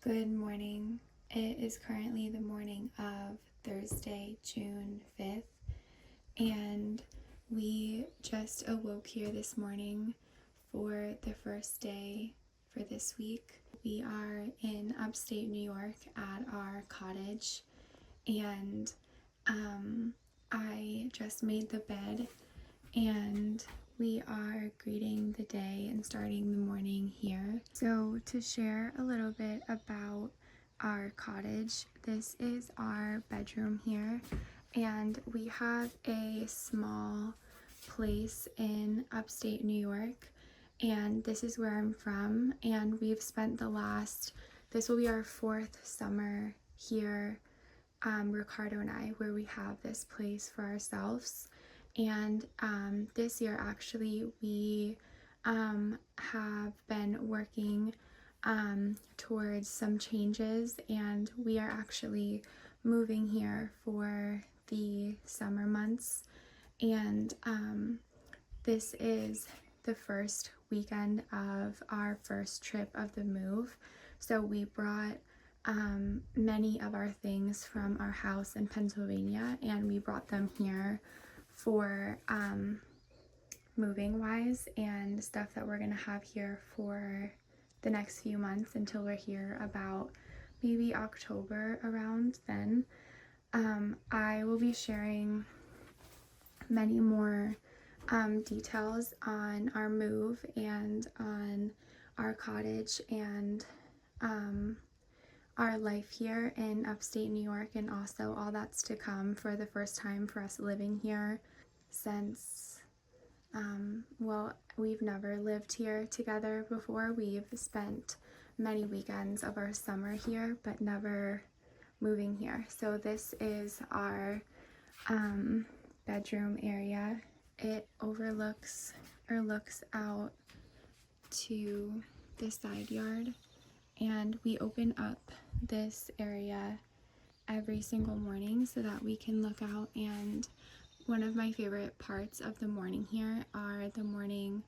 Good morning. It is currently the morning of Thursday, June 5th, and we just awoke here this morning for the first day for this week. We are in upstate New York at our cottage, and I just made the bed, and we are greeting the day and starting the morning here. So to share a little bit about our cottage, this is our bedroom here, and we have a small place in upstate New York, and this is where I'm from, and we've spent this will be our fourth summer here, Ricardo and I, where we have this place for ourselves. And this year actually we have been working towards some changes, and we are actually moving here for the summer months, and this is the first weekend of our first trip of the move. So we brought many of our things from our house in Pennsylvania, and we brought them here for moving wise and stuff that we're gonna have here for the next few months until we're here about maybe October around then. I will be sharing many more details on our move and on our cottage and our life here in upstate New York, and also all that's to come for the first time for us living here since, we've never lived here together before. We've spent many weekends of our summer here, but never moving here. So this is our bedroom area. It overlooks or looks out to the side yard, and we open up this area every single morning so that we can look out. And one of my favorite parts of the morning here are the morning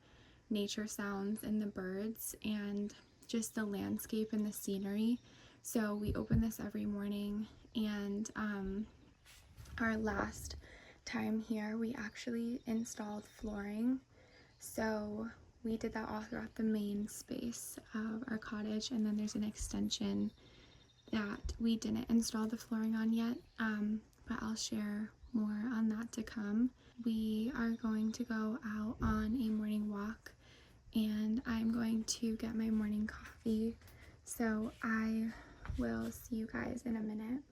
nature sounds and the birds and just the landscape and the scenery. So we open this every morning, and our last time here we actually installed flooring, so we did that all throughout the main space of our cottage, and then there's an extension that we didn't install the flooring on yet, but I'll share more on that to come. We are going to go out on a morning walk, and I'm going to get my morning coffee, so I will see you guys in a minute.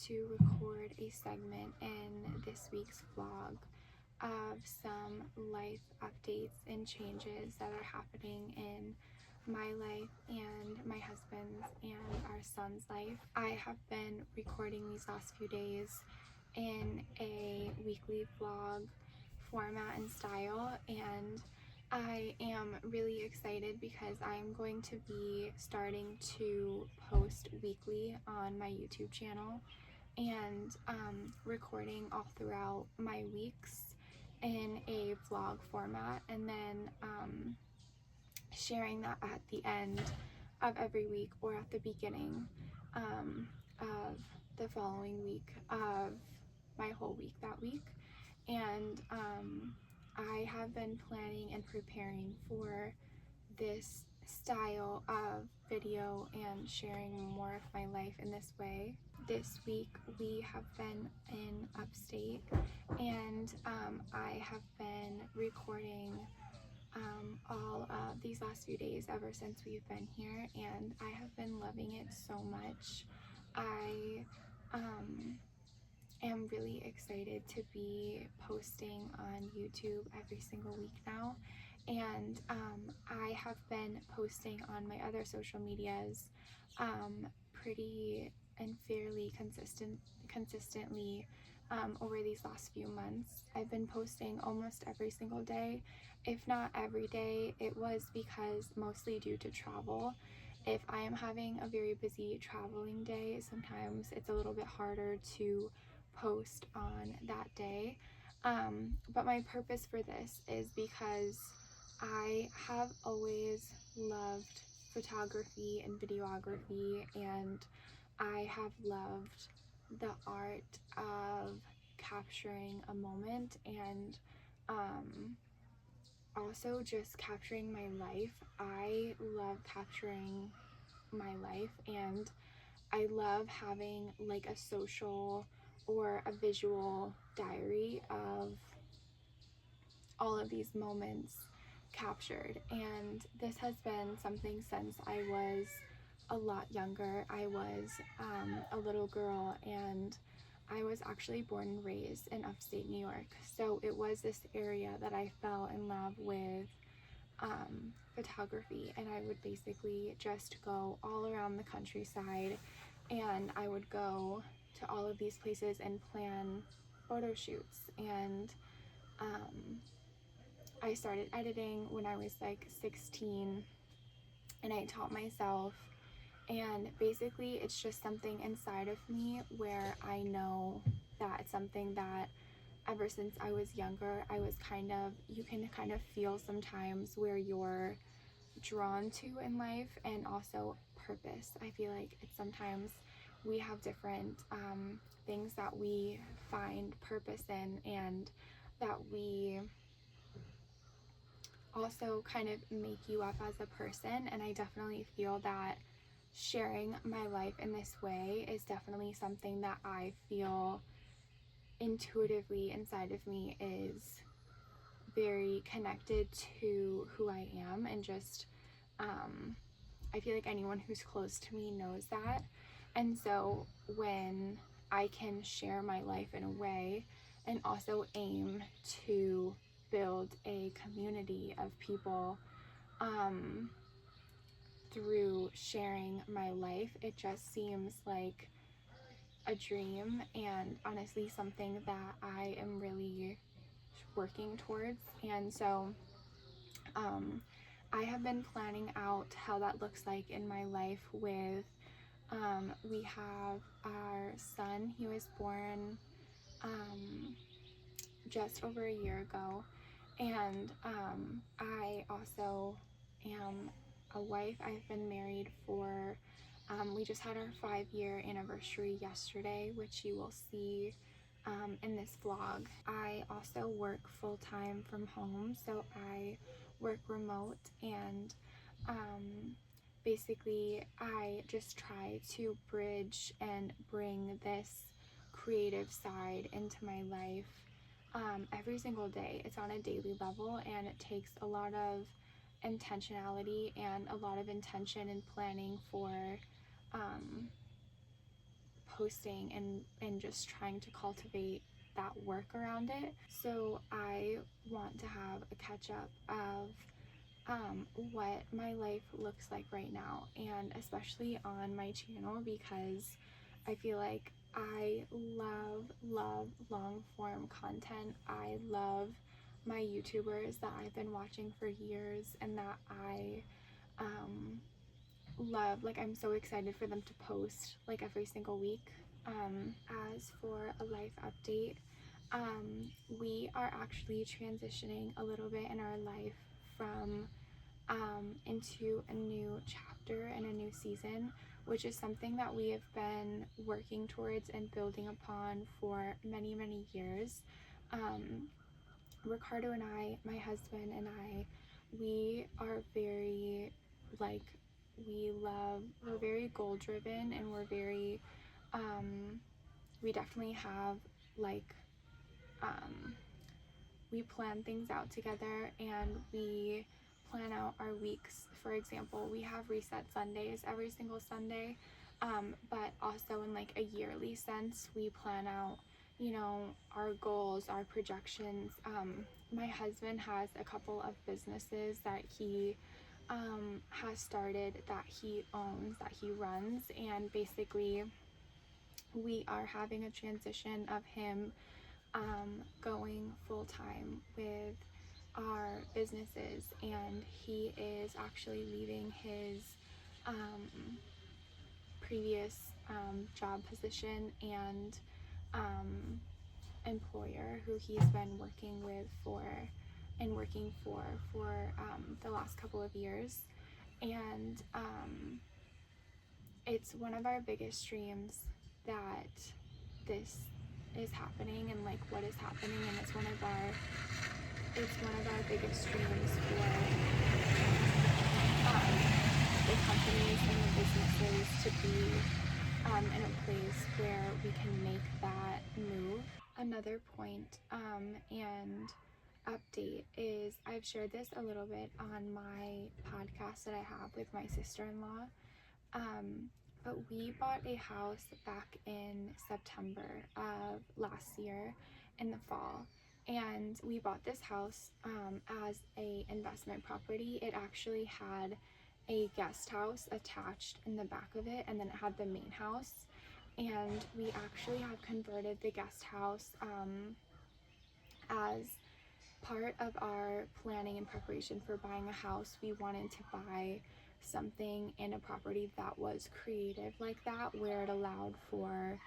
to record a segment in this week's vlog of some life updates and changes that are happening in my life and my husband's and our son's life. I have been recording these last few days in a weekly vlog format and style, and I am really excited because I'm going to be starting to post weekly on my YouTube channel and recording all throughout my weeks in a vlog format, and then sharing that at the end of every week or at the beginning of the following week of my whole week that week. And I have been planning and preparing for this style of video and sharing more of my life in this way. This week we have been in Upstate, and I have been recording all of these last few days ever since we've been here, and I have been loving it so much. I am really excited to be posting on YouTube every single week now, and I have been posting on my other social medias pretty and fairly consistently over these last few months. I've been posting almost every single day, if not every day. It was because mostly due to travel. If I am having a very busy traveling day, sometimes it's a little bit harder to post on that day. But my purpose for this is because I have always loved photography and videography, and I have loved the art of capturing a moment, and also just capturing my life. I love capturing my life, and I love having like a social or a visual diary of all of these moments captured. And this has been something since I was a lot younger. I was a little girl, and I was actually born and raised in upstate New York. So it was this area that I fell in love with photography, and I would basically just go all around the countryside, and I would go to all of these places and plan photo shoots. And I started editing when I was like 16, and I taught myself, and basically it's just something inside of me where I know that it's something that ever since I was younger, I was you can kind of feel sometimes where you're drawn to in life, and also purpose. I feel like it's sometimes we have different things that we find purpose in, and that we also kind of make you up as a person. And I definitely feel that sharing my life in this way is definitely something that I feel intuitively inside of me is very connected to who I am, and just I feel like anyone who's close to me knows that. And so when I can share my life in a way and also aim to build a community of people through sharing my life, it just seems like a dream, and honestly something that I am really working towards. And so I have been planning out how that looks like in my life with we have our son. He was born just over a year ago, and I also am a wife. I've been married for we just had our 5-year anniversary yesterday, which you will see in this vlog. I also work full-time from home, so I work remote, and basically I just try to bridge and bring this creative side into my life every single day. It's on a daily level, and it takes a lot of intentionality and a lot of intention and planning for posting and just trying to cultivate that work around it. So I want to have a catch up of what my life looks like right now, and especially on my channel, because I feel like I love long form content. I love my YouTubers that I've been watching for years and that I love. Like, I'm so excited for them to post like every single week. As for a life update, we are actually transitioning a little bit in our life from into a new chapter and a new season, which is something that we have been working towards and building upon for many years. Ricardo and I, my husband and I, we are very like, we're very goal driven, and we're very we definitely have like we plan things out together, and we plan out our weeks. For example, we have reset Sundays every single Sunday, but also in like a yearly sense, we plan out, you know, our goals, our projections. My husband has a couple of businesses that he has started, that he owns, that he runs, and basically we are having a transition of him going full-time with our businesses, and he is actually leaving his previous job position and employer who he's been working with for the last couple of years. And it's one of our biggest dreams that this is happening, and like what is happening, and it's one of our biggest dreams for the companies and the businesses to be in a place where we can make that move. Another point and update is, I've shared this a little bit on my podcast that I have with my sister-in-law, but we bought a house back in September of last year in the fall, and we bought this house as a investment property. It actually had a guest house attached in the back of it, and then it had the main house, and we actually have converted the guest house as part of our planning and preparation for buying a house. We wanted to buy something in a property that was creative like that, where it allowed for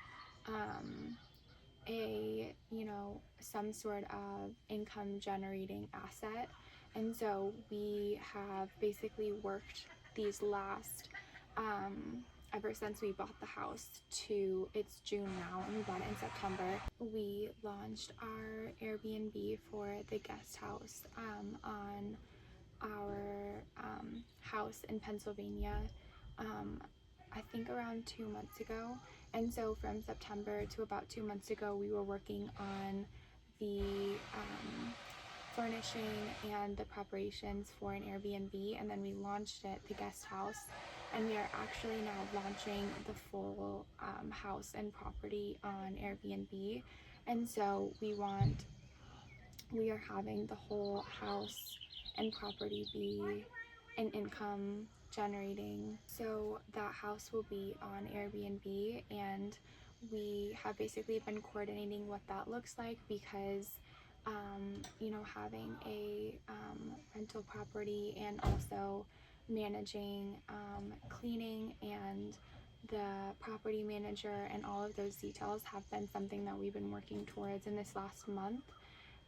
a, you know, some sort of income generating asset. And so we have basically worked these last ever since we bought the house to, it's June now and we bought it in September. We launched our Airbnb for the guest house on our house in Pennsylvania, I think around 2 months ago. And so from September to about 2 months ago, we were working on the furnishing and the preparations for an Airbnb, and then we launched it, the guest house, and we are actually now launching the full house and property on Airbnb. And so we are having the whole house and property be an income generating. So that house will be on Airbnb, and we have basically been coordinating what that looks like, because you know, having a rental property and also managing cleaning and the property manager and all of those details have been something that we've been working towards in this last month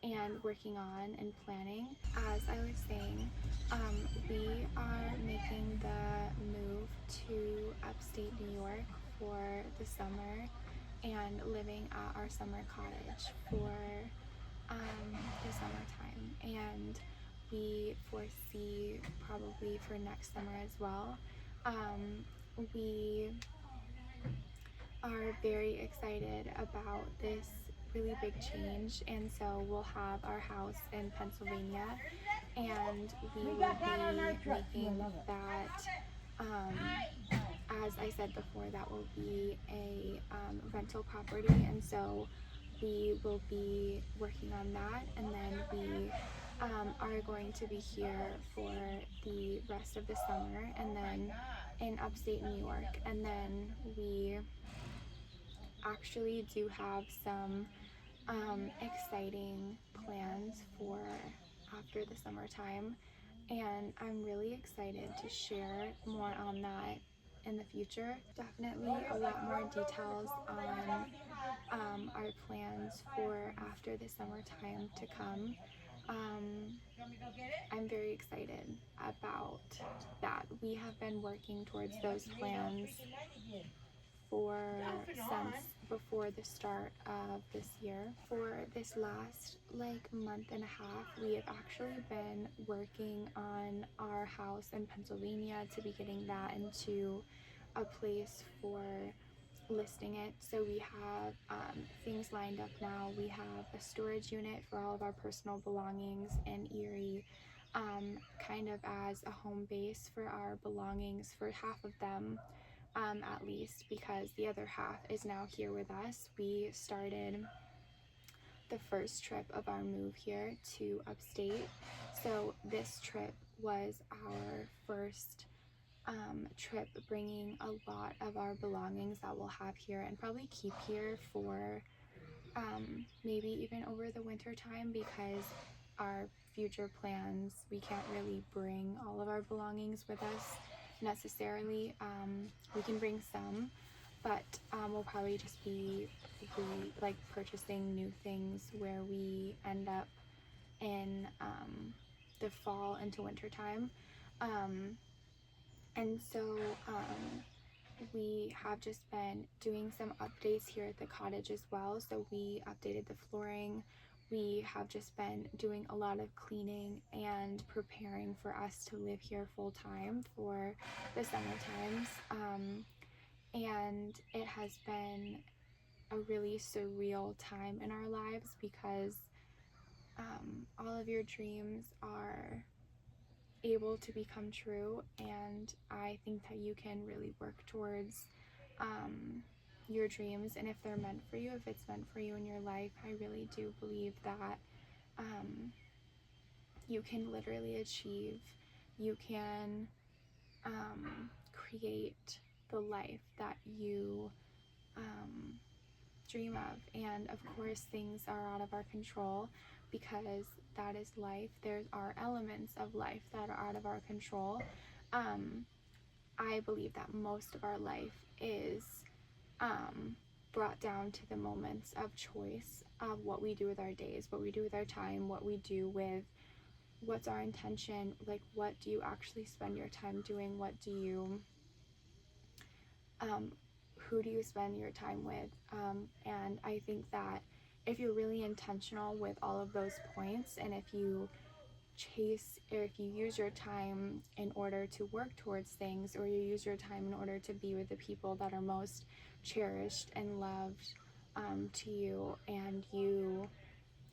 and working on and planning. As I was saying, we are making the move to upstate New York for the summer and living at our summer cottage for the summertime, and we foresee probably for next summer as well. We are very excited about this really big change, and so we'll have our house in Pennsylvania, and we will be making that as I said before, that will be a rental property, and so we will be working on that, and then we are going to be here for the rest of the summer, and then in upstate New York, and then we actually do have some exciting plans for after the summertime, and I'm really excited to share more on that in the future. Definitely a lot more details on our plans for after the summertime to come. I'm very excited about that. We have been working towards those plans for since before the start of this year. For this last month and a half, we have actually been working on our house in Pennsylvania to be getting that into a place for listing it. So we have things lined up now. We have a storage unit for all of our personal belongings in Erie, kind of as a home base for our belongings for half of them, at least, because the other half is now here with us. We started the first trip of our move here to Upstate. So this trip was our first trip, bringing a lot of our belongings that we'll have here and probably keep here for maybe even over the winter time, because our future plans, we can't really bring all of our belongings with us necessarily. We can bring some, but we'll probably just be purchasing new things where we end up in the fall into winter time. And so we have just been doing some updates here at the cottage as well. So we updated the flooring. We have just been doing a lot of cleaning and preparing for us to live here full time for the summer times. And it has been a really surreal time in our lives, because all of your dreams are able to become true, and I think that you can really work towards your dreams, and if they're meant for you, if it's meant for you in your life, I really do believe that you can literally achieve, you can create the life that you dream of. And of course, things are out of our control, because that is life. There are elements of life that are out of our control. I believe that most of our life is brought down to the moments of choice of what we do with our days, what we do with our time, what we do with what's our intention, what do you actually spend your time doing, what do you who do you spend your time with, and I think that if you're really intentional with all of those points, and if you use your time in order to work towards things, or you use your time in order to be with the people that are most cherished and loved to you, and you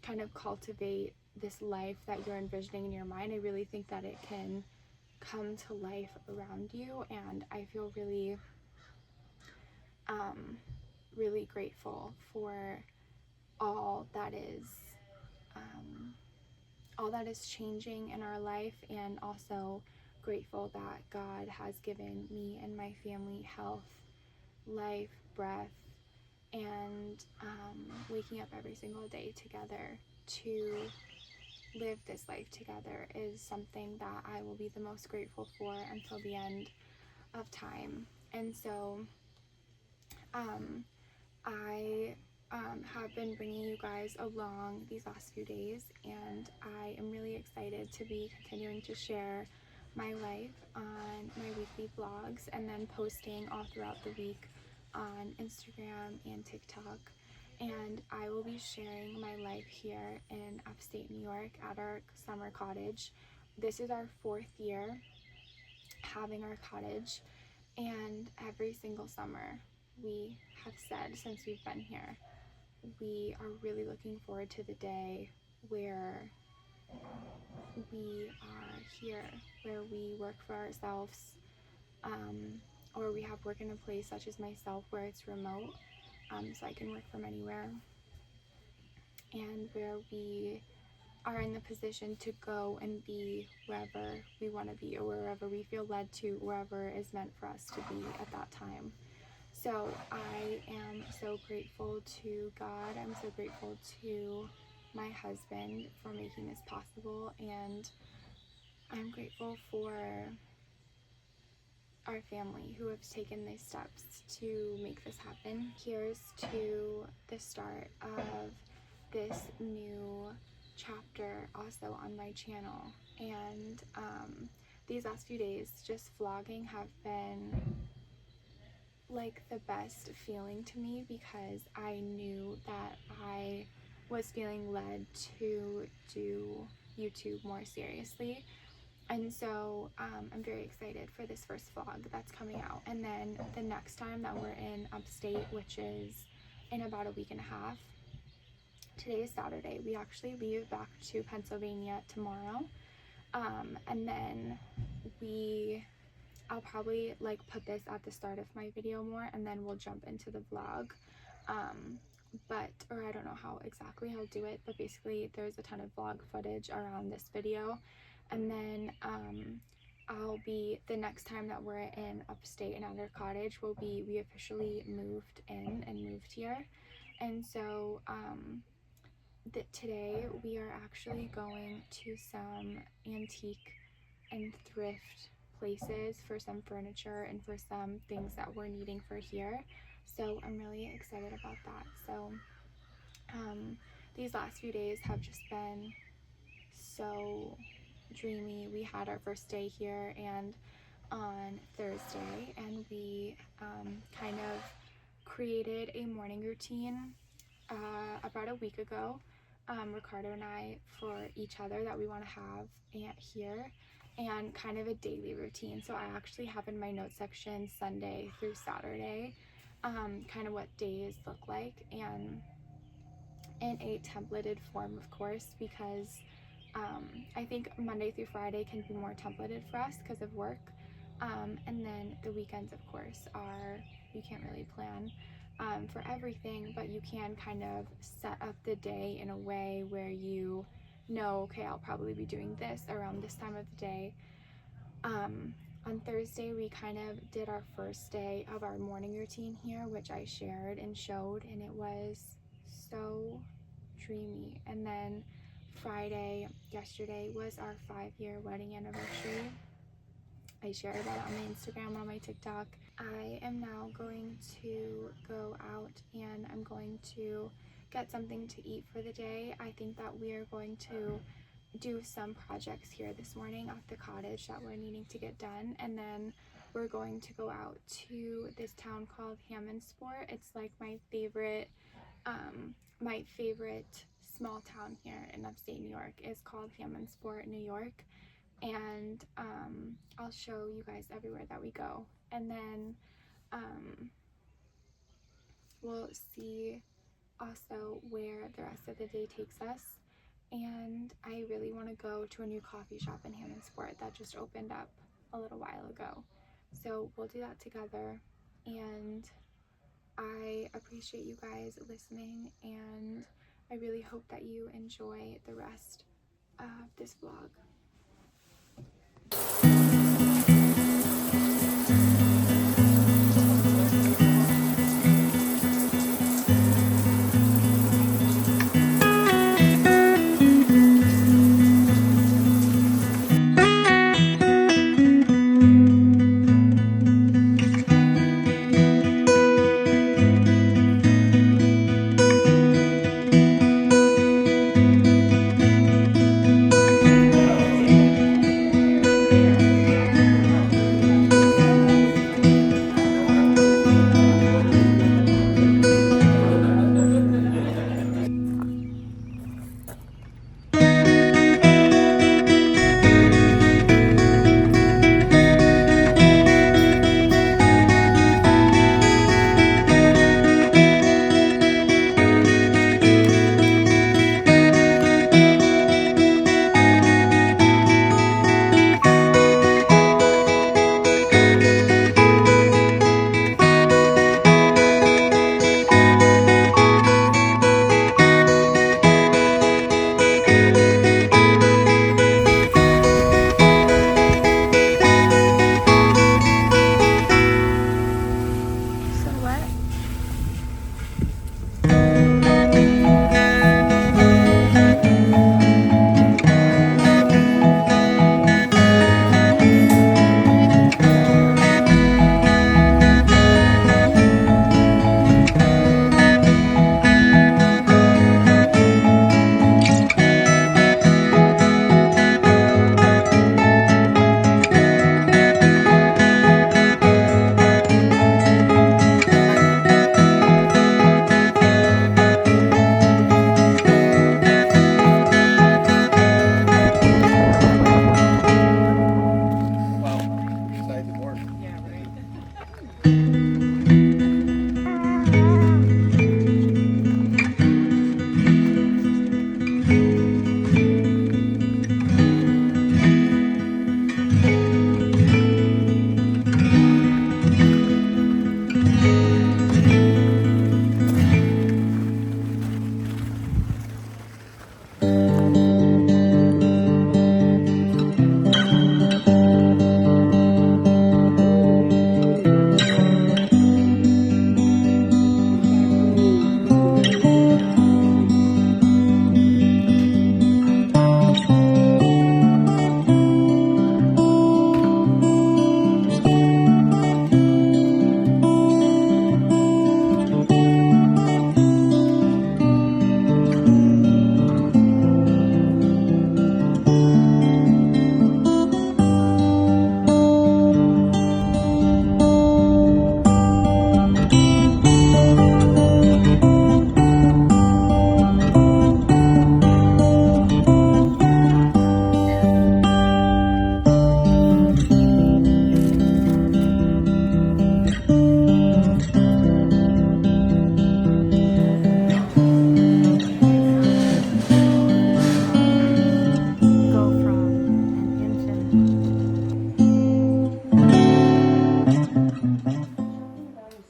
kind of cultivate this life that you're envisioning in your mind, I really think that it can come to life around you. And I feel really really grateful for all that is changing in our life, and also grateful that God has given me and my family health, life, breath, and waking up every single day together to live this life together is something that I will be the most grateful for until the end of time. And so I have been bringing you guys along these last few days, and I am really excited to be continuing to share my life on my weekly vlogs, and then posting all throughout the week on Instagram and TikTok. And I will be sharing my life here in upstate New York at our summer cottage. This is our 4th year having our cottage, and every single summer we have said since we've been here, we are really looking forward to the day where we are here, where we work for ourselves, or we have work in a place such as myself where it's remote, so I can work from anywhere, and where we are in the position to go and be wherever we want to be, or wherever we feel led to, wherever is meant for us to be at that time. So I am so grateful to God. I'm so grateful to my husband for making this possible, and I'm grateful for our family who have taken these steps to make this happen. Here's to the start of this new chapter also on my channel. And these last few days, just vlogging have been like the best feeling to me, because I knew that I was feeling led to do YouTube more seriously. And so I'm very excited for this first vlog that's coming out. And then the next time that we're in Upstate, which is in about a week and a half, today is Saturday, we actually leave back to Pennsylvania tomorrow. And then I'll probably like put this at the start of my video more, and then we'll jump into the vlog. Or I don't know how exactly I'll do it, but basically there's a ton of vlog footage around this video. And then the next time that we're in Upstate and at our cottage will be, we officially moved in and moved here. And so today we are actually going to some antique and thrift places for some furniture and for some things that we're needing for here. So I'm really excited about that. So these last few days have just been so dreamy. We had our first day here and on Thursday, and we kind of created a morning routine about a week ago, Ricardo and I, for each other that we want to have here, and kind of a daily routine. So I actually have in my notes section Sunday through Saturday, kind of what days look like, and in a templated form, of course, because I think Monday through Friday can be more templated for us because of work. And then the weekends, of course, you can't really plan for everything, but you can kind of set up the day in a way where you know, okay, I'll probably be doing this around this time of the day. On Thursday, we kind of did our first day of our morning routine here, which I shared and showed, and it was so dreamy. And then Friday, yesterday, was our 5-year wedding anniversary. I shared that on my Instagram, on my TikTok. I am now going to go out and I'm going to get something to eat for the day. I think that we are going to do some projects here this morning at the cottage that we're needing to get done, and then we're going to go out to this town called Hammondsport. It's like my favorite small town here in upstate New York is called Hammondsport, New York. And I'll show you guys everywhere that we go, and then we'll see also where the rest of the day takes us. And I really want to go to a new coffee shop in Hammondsport that just opened up a little while ago, so we'll do that together. And I appreciate you guys listening, and I really hope that you enjoy the rest of this vlog.